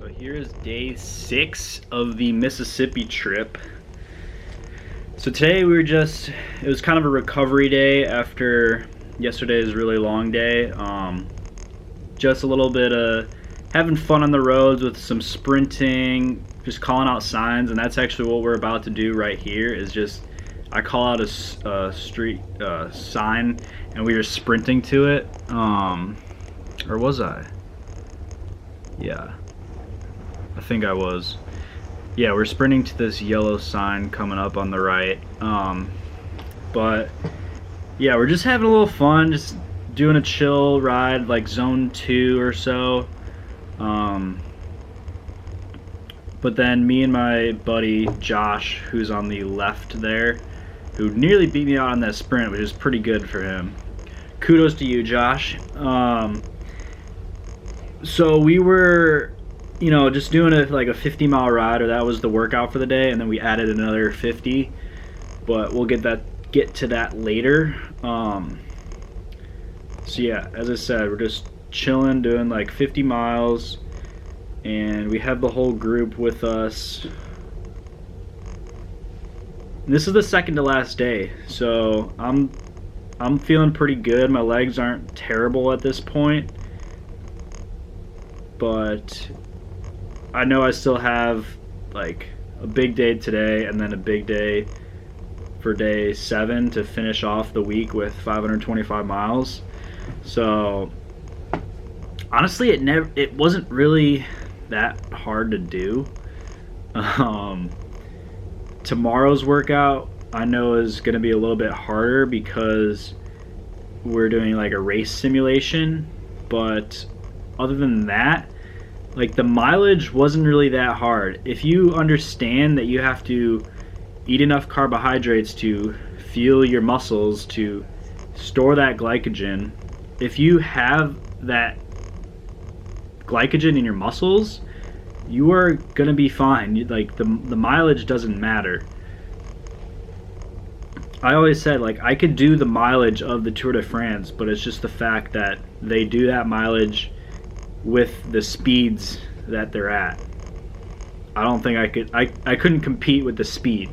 So here is day 6 of the Mississippi trip. So today it was kind of a recovery day after yesterday's really long day. Just a little bit of having fun on the roads with some sprinting, just calling out signs, and that's actually what we're about to do right here. I call out a street sign, and we are sprinting to it. Or was I? Yeah, I think I was. Yeah, we're sprinting to this yellow sign coming up on the right. But yeah, we're just having a little fun, just doing a chill ride, like zone 2 or so. But then me and my buddy Josh, who's on the left there, who nearly beat me out on that sprint, which is pretty good for him. Kudos to you, Josh. So we were, just doing a 50-mile ride, or that was the workout for the day, and then we added another 50. But we'll get to that later. So yeah, as I said, we're just chilling, doing like 50 miles, and we have the whole group with us. And this is the second to last day, so I'm feeling pretty good. My legs aren't terrible at this point, but I know I still have like a big day today and then a big day for day 7 to finish off the week with 525 miles. So honestly, it wasn't really that hard to do. Tomorrow's workout I know is going to be a little bit harder because we're doing like a race simulation, but other than that, like, the mileage wasn't really that hard. If you understand that you have to eat enough carbohydrates to fuel your muscles, to store that glycogen, if you have that glycogen in your muscles, you are gonna be fine. Like, the mileage doesn't matter. I always said, like, I could do the mileage of the Tour de France, but it's just the fact that they do that mileage with the speeds that they're at. I don't think I couldn't compete with the speed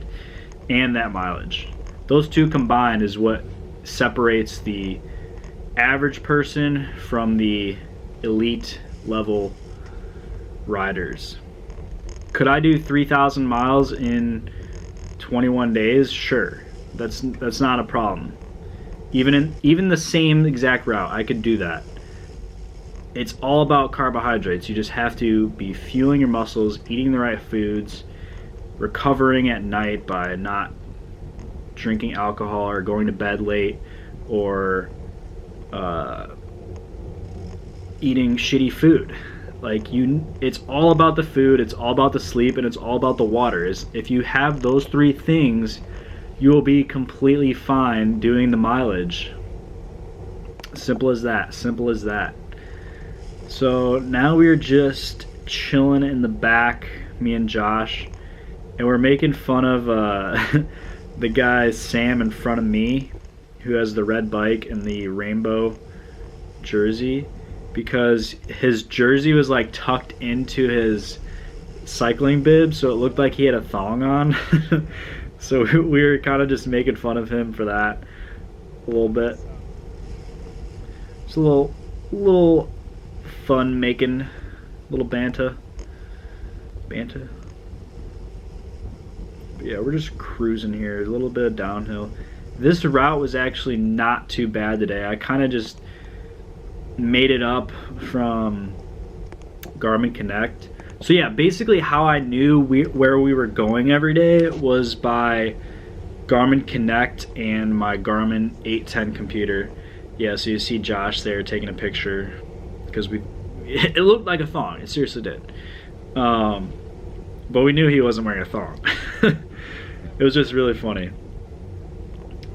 and that mileage. Those two combined is what separates the average person from the elite level riders. Could I do 3,000 miles in 21 days? Sure. That's not a problem. Even the same exact route, I could do that. It's all about carbohydrates. You just have to be fueling your muscles, eating the right foods, recovering at night by not drinking alcohol or going to bed late, or eating shitty food. It's all about the food, it's all about the sleep, and it's all about the water. If you have those 3 things, you will be completely fine doing the mileage. Simple as that. Simple as that. So now we're just chilling in the back, me and Josh, and we're making fun of the guy Sam in front of me, who has the red bike and the rainbow jersey, because his jersey was like tucked into his cycling bib, so it looked like he had a thong on. So we were kind of just making fun of him for that a little bit. It's a little fun making, little banter. But yeah, we're just cruising here, a little bit of downhill. This route was actually not too bad today. I kind of just made it up from Garmin Connect. So yeah, basically how I knew where we were going every day was by Garmin Connect and my Garmin 810 computer. Yeah, so you see Josh there taking a picture, because it looked like a thong. It seriously did. But we knew he wasn't wearing a thong. It was just really funny.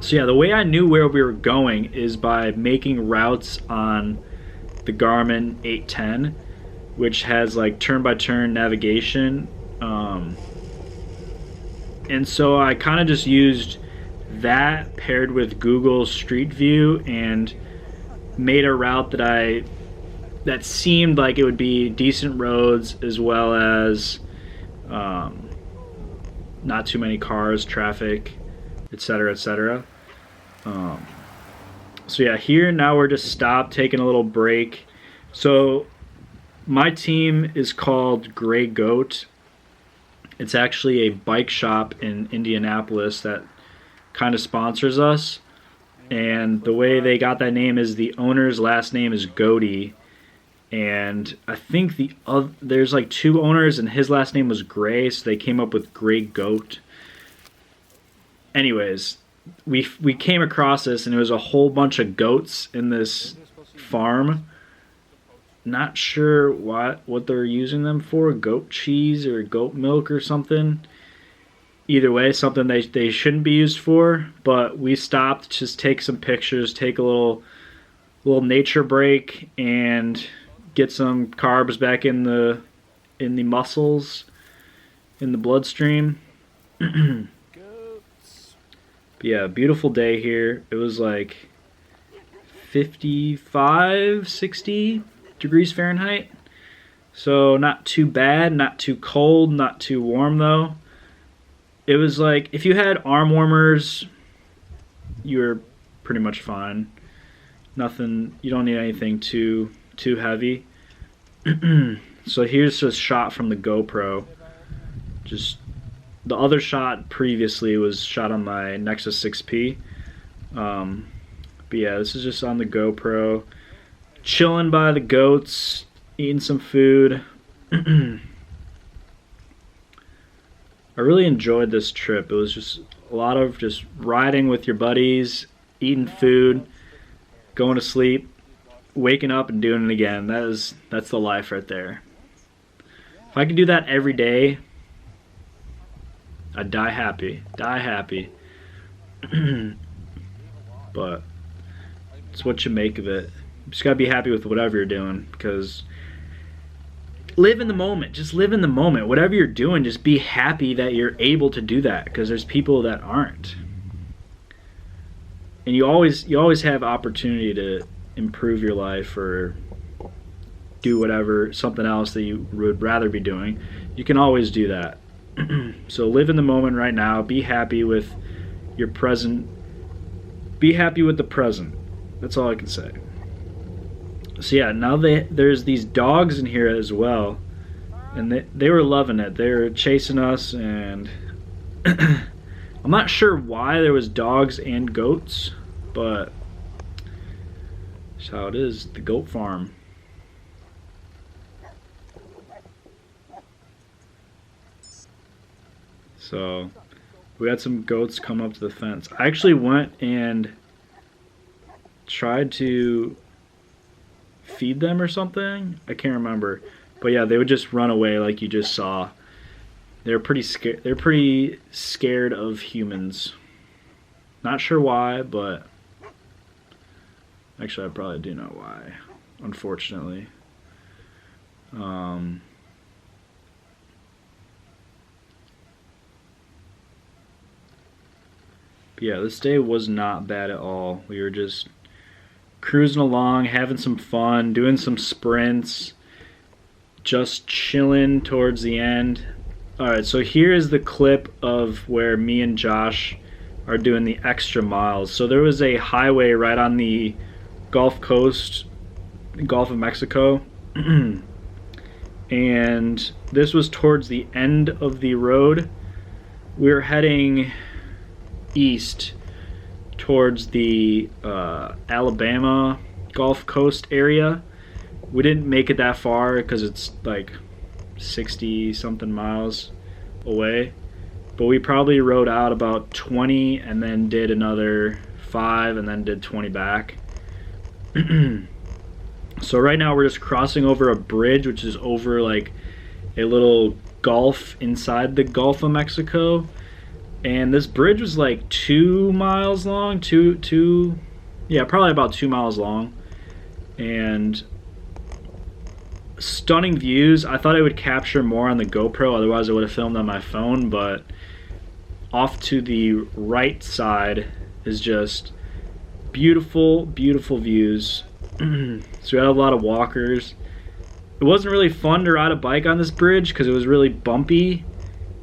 So yeah, the way I knew where we were going is by making routes on the Garmin 810, which has like turn-by-turn navigation. And so I kind of just used that paired with Google Street View and made a route that I that seemed like it would be decent roads, as well as not too many cars, traffic, etc., etc. So yeah, here now we're just stopped, taking a little break. So my team is called Gray Goat. It's actually a bike shop in Indianapolis that kind of sponsors us. And the way they got that name is the owner's last name is Goaty. And I think there's like two owners, and his last name was Gray, so they came up with Gray Goat. Anyways, we came across this, and it was a whole bunch of goats in this farm. Not sure what they're using them for, goat cheese or goat milk or something. Either way, something they shouldn't be used for. But we stopped to just take some pictures, take a little nature break, and get some carbs back in the muscles, in the bloodstream. But yeah, beautiful day here. It was like 55, 60 degrees Fahrenheit. So not too bad, not too cold, not too warm though. It was like, if you had arm warmers, you were pretty much fine. Nothing, you don't need anything too heavy. So here's a shot from the GoPro. Just the other shot previously was shot on my Nexus 6P. But yeah, this is just on the GoPro. Chilling by the goats, eating some food. I really enjoyed this trip. It was just a lot of just riding with your buddies, eating food, going to sleep, waking up and doing it again. That's the life right there. If I could do that every day, I'd die happy. Die happy. But it's what you make of it. You just gotta be happy with whatever you're doing, because live in the moment. Just live in the moment. Whatever you're doing, just be happy that you're able to do that, because there's people that aren't. And you always have opportunity to improve your life or do whatever, something else that you would rather be doing. You can always do that. So live in the moment right now. Be happy with your present. Be happy with the present. That's all I can say. So yeah, now there's these dogs in here as well, and they were loving it. They were chasing us, and I'm not sure why there was dogs and goats, but that's how it is, the goat farm. So we had some goats come up to the fence. I actually went and tried to feed them or something. I can't remember. But yeah, they would just run away like you just saw. They're pretty scared. They're pretty scared of humans. Not sure why, but actually I probably do know why, unfortunately. But yeah, this day was not bad at all. We were just cruising along, having some fun, doing some sprints, just chilling towards the end. Alright, so here is the clip of where me and Josh are doing the extra miles. So there was a highway right on the Gulf Coast, Gulf of Mexico, and this was towards the end of the road. We were heading east towards the Alabama Gulf Coast area. We didn't make it that far because it's like 60 something miles away, but we probably rode out about 20 and then did another 5 and then did 20 back. So right now we're just crossing over a bridge, which is over like a little gulf inside the Gulf of Mexico. And this bridge was like 2 miles long, yeah, probably about 2 miles long. And stunning views. I thought I would capture more on the GoPro, otherwise I would have filmed on my phone, but off to the right side is just beautiful, beautiful views. So we had a lot of walkers. It wasn't really fun to ride a bike on this bridge because it was really bumpy,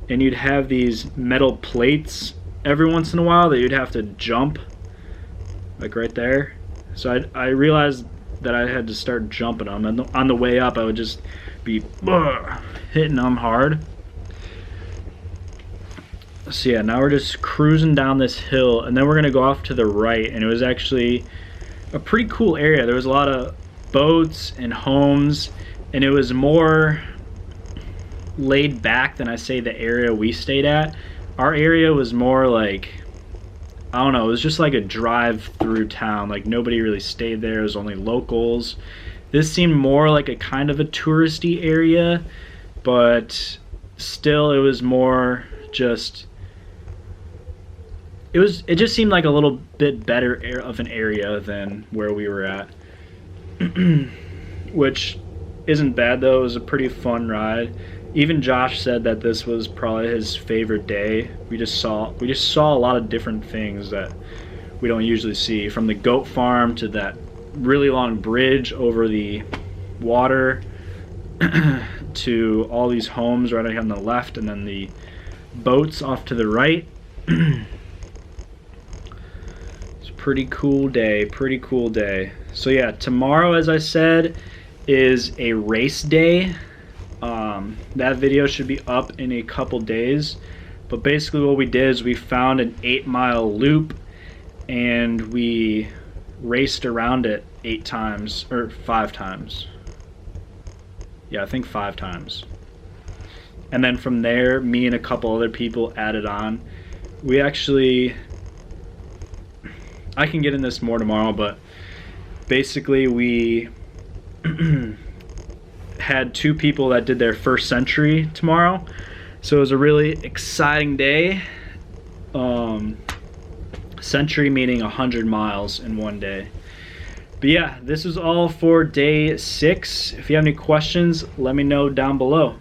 and you'd have these metal plates every once in a while that you'd have to jump, like right there. So I realized that I had to start jumping them, and on the way up I would just be hitting them hard. So yeah, now we're just cruising down this hill, and then we're gonna go off to the right, and it was actually a pretty cool area. There was a lot of boats and homes, and it was more laid back than I say the area we stayed at. Our area was more like, I don't know, it was just like a drive through town. Like nobody really stayed there, it was only locals. This seemed more like a kind of a touristy area, but still it was more just, it just seemed like a little bit better of an area than where we were at. Which isn't bad though. It was a pretty fun ride. Even Josh said that this was probably his favorite day. We just saw a lot of different things that we don't usually see, from the goat farm to that really long bridge over the water to all these homes right on the left, and then the boats off to the right. It's a pretty cool day. So yeah, tomorrow, as I said, is a race day. That video should be up in a couple days, but basically what we did is we found an 8-mile loop and we raced around it 8 times, or 5 times. Yeah, I think 5 times. And then from there, me and a couple other people added on. We actually, I can get in this more tomorrow, but basically we had 2 people that did their first century tomorrow. So it was a really exciting day. Century meaning 100 miles in one day. But yeah, this is all for day 6. If you have any questions, let me know down below.